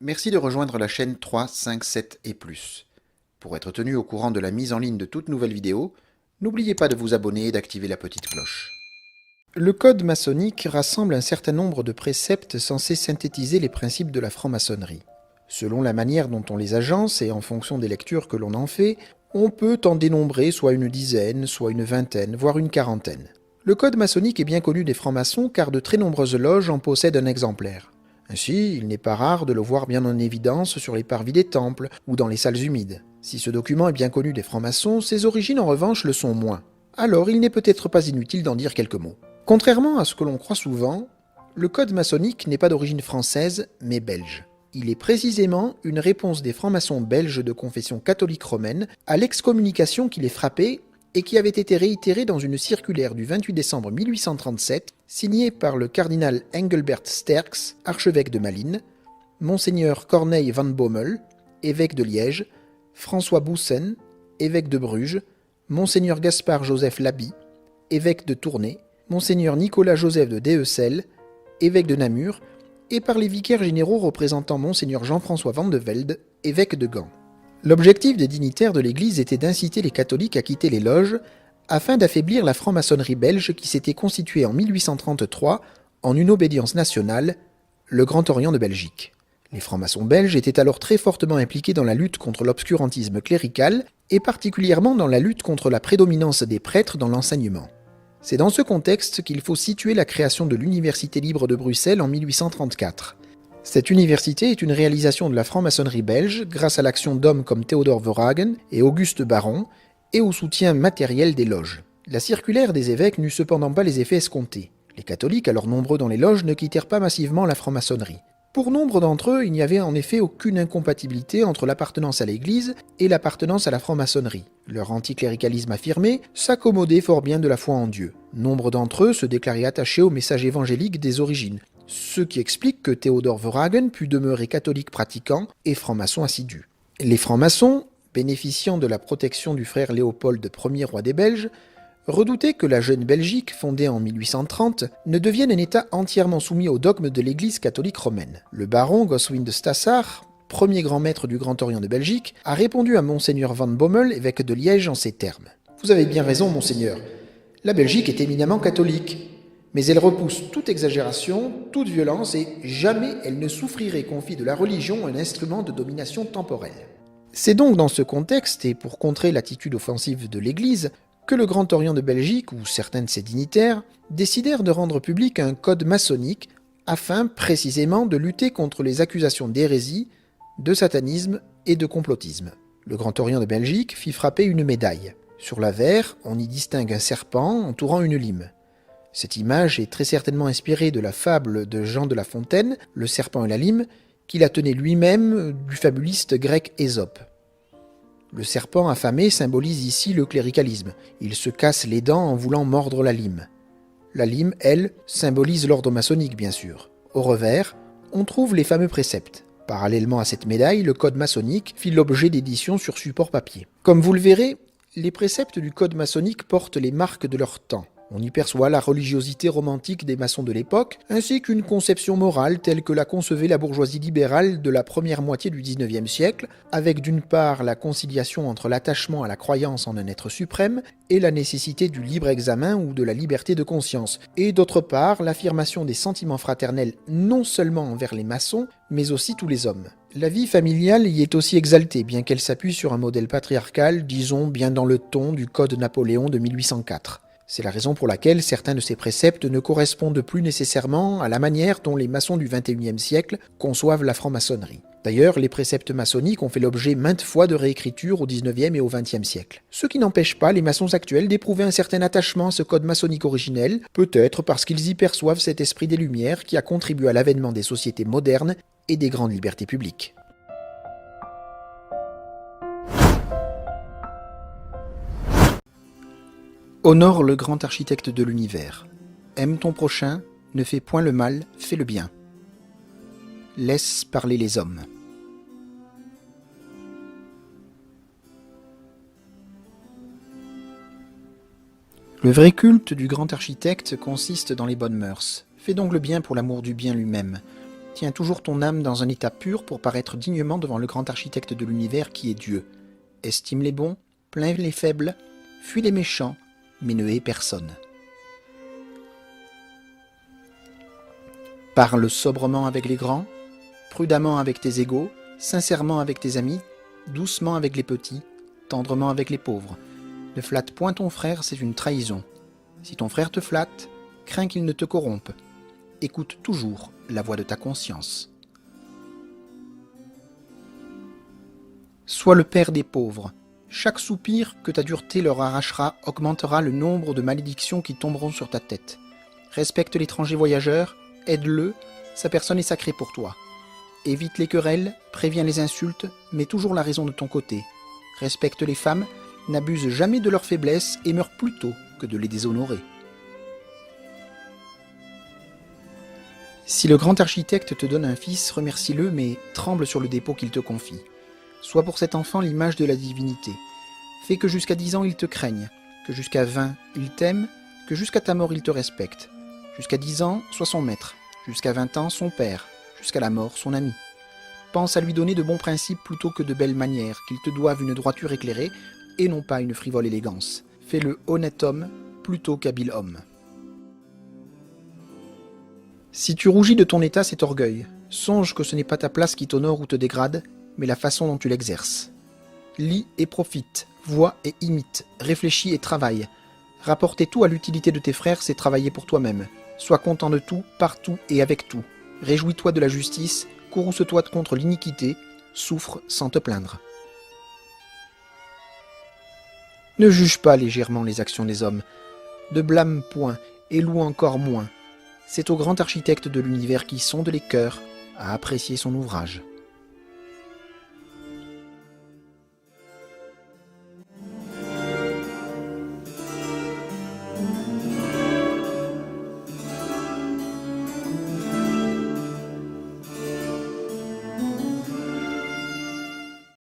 Merci de rejoindre la chaîne 3, 5, 7 et plus. Pour être tenu au courant de la mise en ligne de toutes nouvelles vidéos, n'oubliez pas de vous abonner et d'activer la petite cloche. Le code maçonnique rassemble un certain nombre de préceptes censés synthétiser les principes de la franc-maçonnerie. Selon la manière dont on les agence et en fonction des lectures que l'on en fait, on peut en dénombrer soit une dizaine, soit une vingtaine, voire une quarantaine. Le code maçonnique est bien connu des francs-maçons car de très nombreuses loges en possèdent un exemplaire. Ainsi, il n'est pas rare de le voir bien en évidence sur les parvis des temples ou dans les salles humides. Si ce document est bien connu des francs-maçons, ses origines en revanche le sont moins. Alors il n'est peut-être pas inutile d'en dire quelques mots. Contrairement à ce que l'on croit souvent, le code maçonnique n'est pas d'origine française, mais belge. Il est précisément une réponse des francs-maçons belges de confession catholique romaine à l'excommunication qui les frappait et qui avait été réitérée dans une circulaire du 28 décembre 1837, signée par le cardinal Engelbert Sterckx, archevêque de Malines, Monseigneur Corneille van Bommel, évêque de Liège, François Boussen, évêque de Bruges, Monseigneur Gaspard Joseph Laby, évêque de Tournai, Monseigneur Nicolas Joseph de Deheussel, évêque de Namur, et par les vicaires généraux représentant Monseigneur Jean-François Van de Velde, évêque de Gand. L'objectif des dignitaires de l'Église était d'inciter les catholiques à quitter les loges afin d'affaiblir la franc-maçonnerie belge qui s'était constituée en 1833 en une obédience nationale, le Grand Orient de Belgique. Les francs-maçons belges étaient alors très fortement impliqués dans la lutte contre l'obscurantisme clérical et particulièrement dans la lutte contre la prédominance des prêtres dans l'enseignement. C'est dans ce contexte qu'il faut situer la création de l'Université libre de Bruxelles en 1834. Cette université est une réalisation de la franc-maçonnerie belge grâce à l'action d'hommes comme Théodore Verhagen et Auguste Baron et au soutien matériel des loges. La circulaire des évêques n'eut cependant pas les effets escomptés. Les catholiques, alors nombreux dans les loges, ne quittèrent pas massivement la franc-maçonnerie. Pour nombre d'entre eux, il n'y avait en effet aucune incompatibilité entre l'appartenance à l'Église et l'appartenance à la franc-maçonnerie. Leur anticléricalisme affirmé s'accommodait fort bien de la foi en Dieu. Nombre d'entre eux se déclaraient attachés au message évangélique des origines, ce qui explique que Théodore Verhagen put demeurer catholique pratiquant et franc-maçon assidu. Les francs-maçons, bénéficiant de la protection du frère Léopold Ier roi des Belges, redoutaient que la jeune Belgique, fondée en 1830, ne devienne un État entièrement soumis aux dogmes de l'Église catholique romaine. Le baron Goswin de Stassard, premier grand maître du Grand Orient de Belgique, a répondu à Monseigneur Van Bommel, évêque de Liège, en ces termes. « Vous avez bien raison, Monseigneur. La Belgique est éminemment catholique. Mais elle repousse toute exagération, toute violence, et jamais elle ne souffrirait qu'on fît de la religion un instrument de domination temporelle. » C'est donc dans ce contexte, et pour contrer l'attitude offensive de l'Église, que le Grand Orient de Belgique, ou certains de ses dignitaires, décidèrent de rendre public un code maçonnique afin précisément de lutter contre les accusations d'hérésie, de satanisme et de complotisme. Le Grand Orient de Belgique fit frapper une médaille. Sur l'avers, on y distingue un serpent entourant une lime. Cette image est très certainement inspirée de la fable de Jean de La Fontaine, Le serpent et la lime, qu'il a tenait lui-même du fabuliste grec Ésope. Le serpent affamé symbolise ici le cléricalisme. Il se casse les dents en voulant mordre la lime. La lime, elle, symbolise l'ordre maçonnique, bien sûr. Au revers, on trouve les fameux préceptes. Parallèlement à cette médaille, le code maçonnique fit l'objet d'éditions sur support papier. Comme vous le verrez, les préceptes du code maçonnique portent les marques de leur temps. On y perçoit la religiosité romantique des maçons de l'époque, ainsi qu'une conception morale telle que la concevait la bourgeoisie libérale de la première moitié du XIXe siècle, avec d'une part la conciliation entre l'attachement à la croyance en un être suprême et la nécessité du libre examen ou de la liberté de conscience, et d'autre part l'affirmation des sentiments fraternels non seulement envers les maçons, mais aussi tous les hommes. La vie familiale y est aussi exaltée, bien qu'elle s'appuie sur un modèle patriarcal, disons bien dans le ton du Code Napoléon de 1804. C'est la raison pour laquelle certains de ces préceptes ne correspondent plus nécessairement à la manière dont les maçons du XXIe siècle conçoivent la franc-maçonnerie. D'ailleurs, les préceptes maçonniques ont fait l'objet maintes fois de réécriture au XIXe et au XXe siècle. Ce qui n'empêche pas les maçons actuels d'éprouver un certain attachement à ce code maçonnique originel, peut-être parce qu'ils y perçoivent cet esprit des Lumières qui a contribué à l'avènement des sociétés modernes et des grandes libertés publiques. Honore le grand architecte de l'univers. Aime ton prochain, ne fais point le mal, fais le bien. Laisse parler les hommes. Le vrai culte du grand architecte consiste dans les bonnes mœurs. Fais donc le bien pour l'amour du bien lui-même. Tiens toujours ton âme dans un état pur pour paraître dignement devant le grand architecte de l'univers qui est Dieu. Estime les bons, plains les faibles, fuis les méchants, mais ne hais personne. Parle sobrement avec les grands, prudemment avec tes égaux, sincèrement avec tes amis, doucement avec les petits, tendrement avec les pauvres. Ne flatte point ton frère, c'est une trahison. Si ton frère te flatte, crains qu'il ne te corrompe. Écoute toujours la voix de ta conscience. Sois le père des pauvres. Chaque soupir que ta dureté leur arrachera augmentera le nombre de malédictions qui tomberont sur ta tête. Respecte l'étranger voyageur, aide-le, sa personne est sacrée pour toi. Évite les querelles, préviens les insultes, mets toujours la raison de ton côté. Respecte les femmes, n'abuse jamais de leur faiblesse et meurs plutôt que de les déshonorer. Si le grand architecte te donne un fils, remercie-le, mais tremble sur le dépôt qu'il te confie. Sois pour cet enfant l'image de la divinité. Fais que jusqu'à 10 ans il te craigne, que jusqu'à 20 il t'aime, que jusqu'à ta mort il te respecte. Jusqu'à 10 ans, sois son maître, jusqu'à 20 ans son père, jusqu'à la mort son ami. Pense à lui donner de bons principes plutôt que de belles manières, qu'il te doive une droiture éclairée et non pas une frivole élégance. Fais-le honnête homme plutôt qu'habile homme. Si tu rougis de ton état, c'est orgueil. Songe que ce n'est pas ta place qui t'honore ou te dégrade, mais la façon dont tu l'exerces. Lis et profite, vois et imite, réfléchis et travaille. Rapporter tout à l'utilité de tes frères, c'est travailler pour toi-même. Sois content de tout, partout et avec tout. Réjouis-toi de la justice, courrouce-toi contre l'iniquité, souffre sans te plaindre. Ne juge pas légèrement les actions des hommes, ne blâme point et loue encore moins. C'est au grand architecte de l'univers qui sonde les cœurs à apprécier son ouvrage.